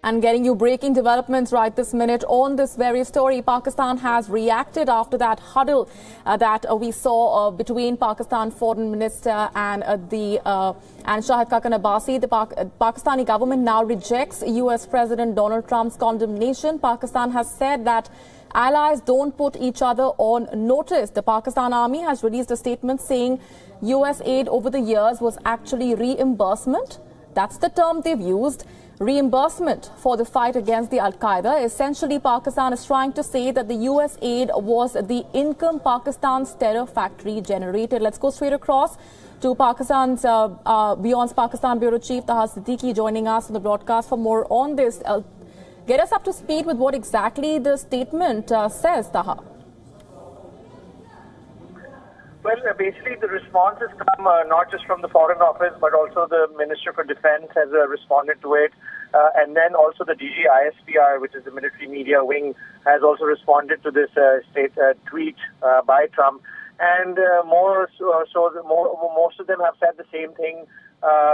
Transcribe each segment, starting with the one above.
and getting you breaking developments right this minute on this very story. Pakistan has reacted after that huddle that we saw between Pakistan Foreign Minister and Shahid Khaqan Abbasi. The Pakistani government now rejects US President Donald Trump's condemnation. Pakistan has said that allies don't put each other on notice. The Pakistan Army has released a statement saying US aid over the years was actually reimbursement. That's the term they've used. Reimbursement for the fight against the Al-Qaeda. Essentially, Pakistan is trying to say that the US aid was the income Pakistan's terror factory generated. Let's go straight across to Pakistan's WION's Pakistan Bureau Chief Taha Siddiqui joining us on the broadcast for more on this. Get us up to speed with what exactly the statement says, Taha. Well, basically the response has come not just from the Foreign Office, but also the Minister for Defense has responded to it. And then also the DG ISPR, which is the military media wing, has also responded to this tweet by Trump. And most of them have said the same thing,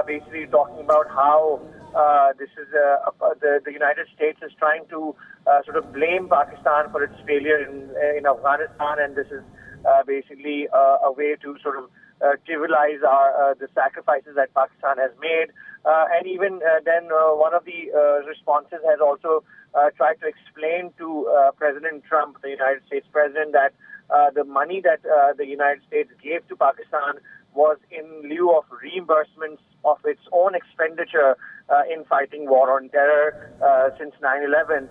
basically talking about how this is the United States is trying to sort of blame Pakistan for its failure in Afghanistan, and this is basically a way to sort of trivialize the sacrifices that Pakistan has made. And even then one of the responses has also tried to explain to President Trump, the United States President, that the money that the United States gave to Pakistan was in lieu of reimbursements of its own expenditure in fighting war on terror since 9/11.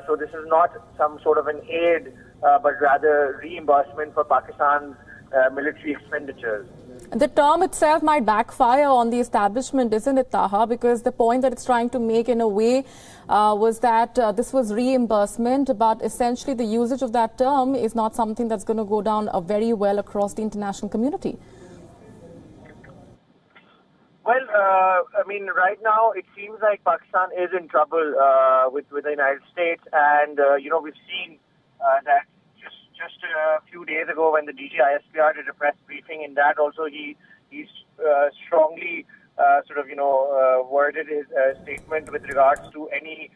So this is not some sort of an aid, but rather reimbursement for Pakistan's military expenditures. The term itself might backfire on the establishment, isn't it, Taha? Because the point that it's trying to make in a way was that this was reimbursement, but essentially the usage of that term is not something that's going to go down very well across the international community. Well, I mean, right now it seems like Pakistan is in trouble with the United States, and we've seen that just a few days ago when the DG ISPR did a press briefing. In that also he strongly worded his statement with regards to any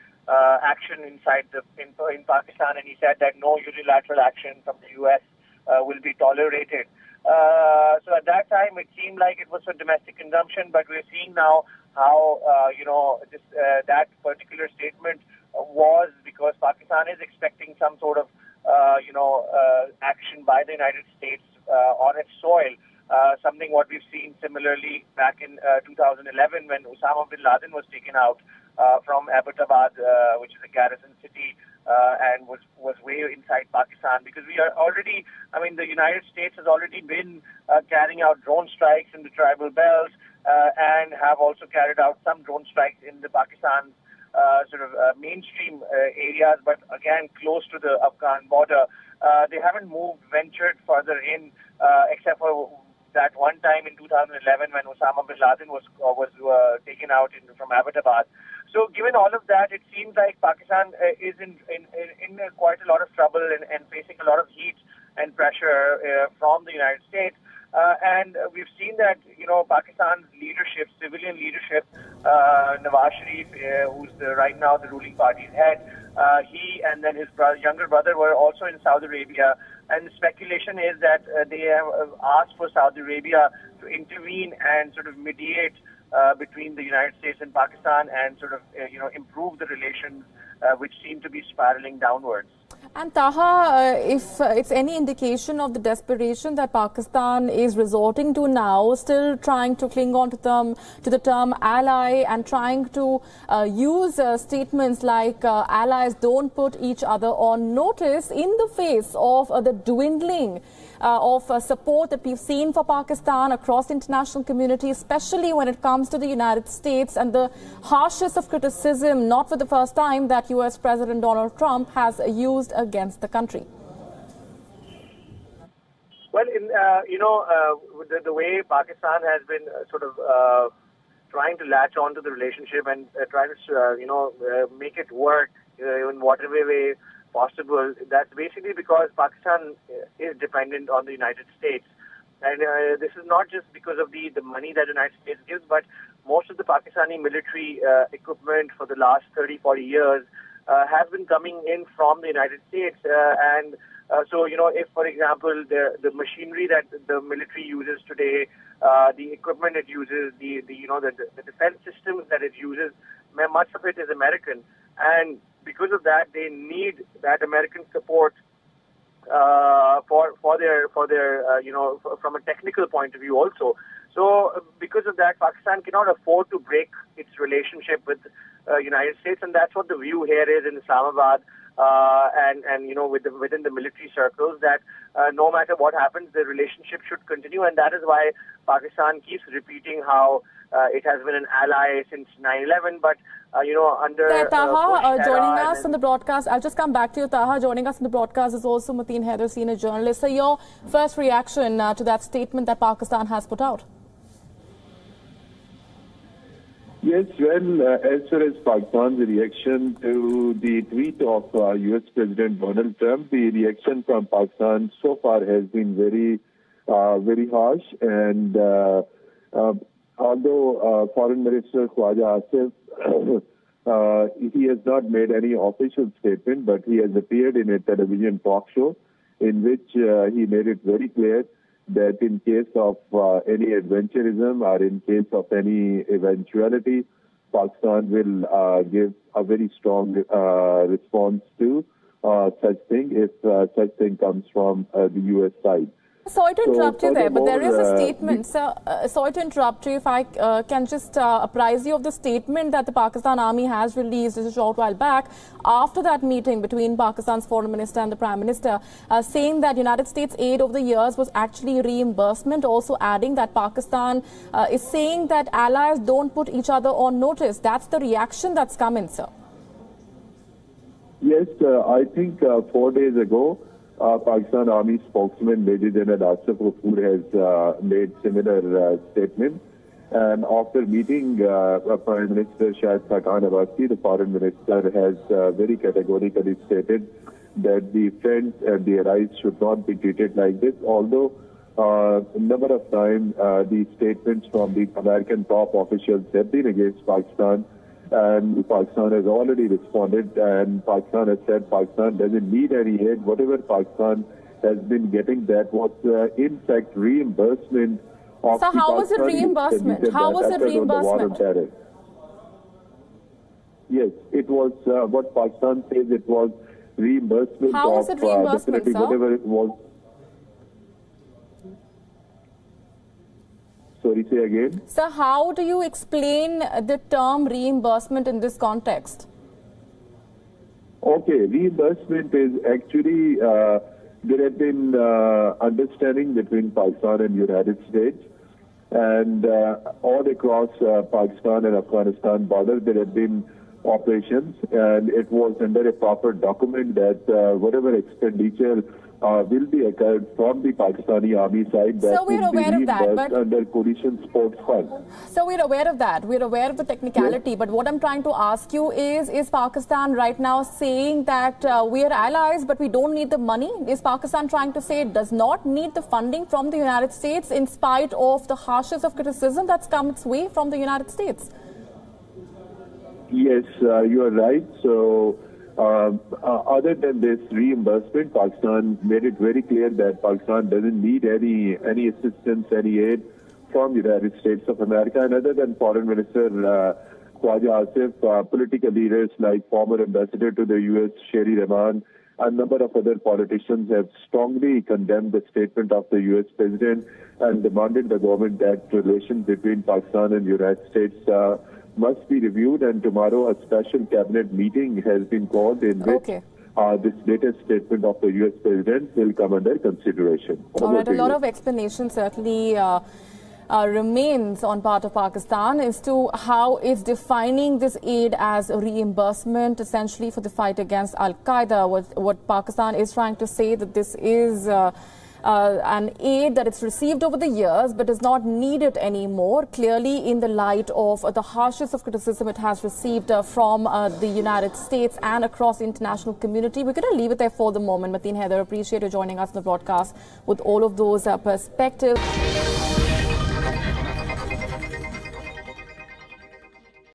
action inside in Pakistan, and he said that no unilateral action from the US will be tolerated. So at that time, it seemed like it was for domestic consumption, but we're seeing now how, that particular statement was because Pakistan is expecting some sort of, action by the United States on its soil. Something what we've seen similarly back in 2011 when Osama bin Laden was taken out from Abbottabad, which is a garrison city, and was way inside Pakistan, because we are already, the United States has already been carrying out drone strikes in the tribal belts and have also carried out some drone strikes in the Pakistan mainstream areas, but again close to the Afghan border. They haven't ventured further in, except for that one time in 2011 when Osama bin Laden was taken out from Abbottabad. So given all of that, it seems like Pakistan is in quite a lot of trouble and facing a lot of heat and pressure from the United States. And we've seen that, Pakistan's leadership, civilian leadership, Nawaz Sharif, who's right now the ruling party's head, he and then his younger brother were also in Saudi Arabia. And the speculation is that they have asked for Saudi Arabia to intervene and sort of mediate between the United States and Pakistan and sort of, improve the relations, which seem to be spiraling downwards. And Taha, if it's any indication of the desperation that Pakistan is resorting to now, still trying to cling on to the term ally and trying to use statements like allies don't put each other on notice in the face of the dwindling of support that we've seen for Pakistan across the international community, especially when it comes to the United States, and the harshest of criticism, not for the first time, that US President Donald Trump has used against the country. Well, the way Pakistan has been trying to latch onto the relationship and try to make it work in whatever way possible, that's basically because Pakistan is dependent on the United States. And this is not just because of the money that the United States gives, but most of the Pakistani military equipment for the last 30, 40 years has been coming in from the United States. So, if, for example, the machinery that the military uses today, the equipment it uses, the defense systems that it uses, much of it is American. And because of that, they need that American support for their from a technical point of view also. So because of that, Pakistan cannot afford to break its relationship with United States, and that's what the view here is in Islamabad and within the military circles, that no matter what happens, the relationship should continue, and that is why Pakistan keeps repeating how it has been an ally since 9/11, but under Taha joining us on the broadcast. I'll just come back to you, Taha. Joining us on the broadcast is also Mateen Haider, senior journalist. So your first reaction to that statement that Pakistan has put out? Yes, well, as far as Pakistan's reaction to the tweet of U.S. President Donald Trump, the reaction from Pakistan so far has been very harsh. And although Foreign Minister Khwaja Asif, he has not made any official statement, but he has appeared in a television talk show in which he made it very clear that in case of any adventurism or in case of any eventuality, Pakistan will give a very strong response to such thing if such thing comes from the U.S. side. Sorry to interrupt you there, but there is a statement. Sorry to interrupt you. If I can just apprise you of the statement that the Pakistan Army has released a short while back after that meeting between Pakistan's Foreign Minister and the Prime Minister, saying that United States aid over the years was actually reimbursement, also adding that Pakistan is saying that allies don't put each other on notice. That's the reaction that's come in, sir. Yes, I think 4 days ago, Pakistan Army spokesman Major General Asif Ghafoor has made similar statement. And after meeting Prime Minister Shahid Khan Abbasi, the Foreign Minister has very categorically stated that the friends and the allies should not be treated like this. Although a number of times the statements from the American top officials have been against Pakistan, and Pakistan has already responded, and Pakistan has said Pakistan doesn't need any aid. Whatever Pakistan has been getting, that was in fact reimbursement of so how was it reimbursement? How was it reimbursement? Yes, it was what Pakistan says, it was reimbursement. How was it reimbursement, sir? Whatever it was. Sorry, say again. So how do you explain the term reimbursement in this context? Okay, reimbursement is actually, there have been understanding between Pakistan and United States, and all across Pakistan and Afghanistan border there have been operations, and it was under a proper document that whatever expenditure will be occurred from the Pakistani Army side, that so we're aware of that, but under Coalition Sports Fund. So we're aware of that. We're aware of the technicality. Yes. But what I'm trying to ask you is Pakistan right now saying that we are allies, but we don't need the money? Is Pakistan trying to say it does not need the funding from the United States in spite of the harshest of criticism that's come its way from the United States? Yes, you are right. So, other than this reimbursement, Pakistan made it very clear that Pakistan doesn't need any assistance, any aid from the United States of America. And other than Foreign Minister Khwaja Asif, political leaders like former ambassador to the U.S. Sherry Rahman, a number of other politicians have strongly condemned the statement of the U.S. President and demanded the government that relations between Pakistan and the United States must be reviewed, and tomorrow a special cabinet meeting has been called in which this latest statement of the U.S. President will come under consideration. All right, a lot of explanation certainly remains on part of Pakistan as to how it's defining this aid as a reimbursement essentially for the fight against Al-Qaeda. What Pakistan is trying to say that this is an aid that it's received over the years but does not need it anymore, clearly in the light of the harshest of criticism it has received from the United States and across the international community. We're going to leave it there for the moment. Mateen Haider, appreciate you joining us in the broadcast with all of those perspectives.